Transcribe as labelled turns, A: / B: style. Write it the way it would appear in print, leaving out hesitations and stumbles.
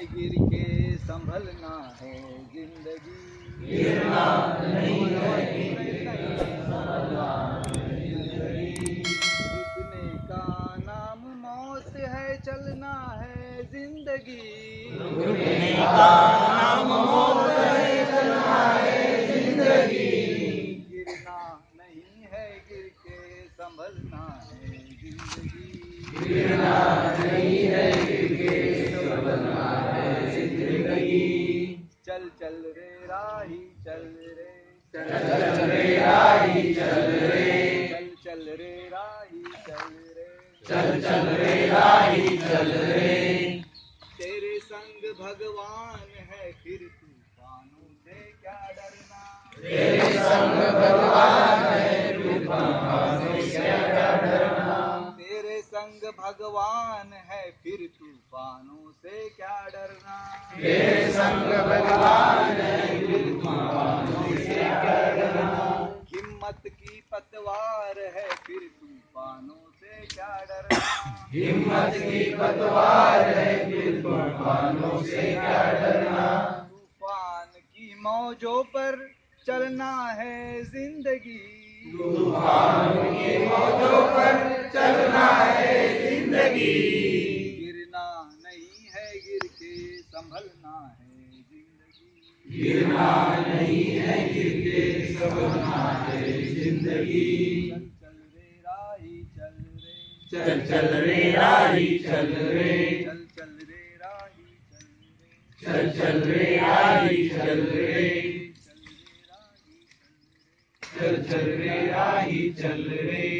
A: गिर के संभलना है जिंदगी,
B: गिरना नहीं है, गिर के संभलना है जिंदगी।
A: रुकने का नाम मौत है, चलना है जिंदगी,
B: रुकने का नाम मौत है, चलना है जिंदगी।
A: गिरना नहीं है, गिर के संभलना है जिंदगी,
B: गिरना नहीं है, गिर के संभलना है जिंदगी।
A: चल चल रे राही चल रे,
B: चल चल रे राही चल रे,
A: चल चल रे राही चल रे,
B: चल चल रे राही चल रे।
A: तेरे संग भगवान है, फिर तूफानों से क्या डरना,
B: तेरे संग भगवान है, फिर तूफानों से क्या डरना।
A: तेरे संग भगवान है, फिर तूफानों से क्या डरना,
B: तेरे संग भगवान है, फिर तूफानों से क्या डरना।
A: हिम्मत की पतवार है, फिर तूफानों से क्या डरना,
B: हिम्मत की पतवार है, फिर तूफानों से क्या डरना।
A: तूफान की मौजों पर चलना है जिंदगी,
B: तूफान की मौजों पर चलना है जिंदगी।
A: गिरना नहीं है, गिर के संभलना है जिंदगी,
B: गिरना नहीं है, गिर के संभलना है जिंदगी।
A: चल चल रे राही चल रे,
B: चल चल रे राही चल रे,
A: चल चल रे राही चल रे,
B: चल चल रे राही चल रे,
A: चल रे राही चल रे,
B: चल चल रे राही चल रे।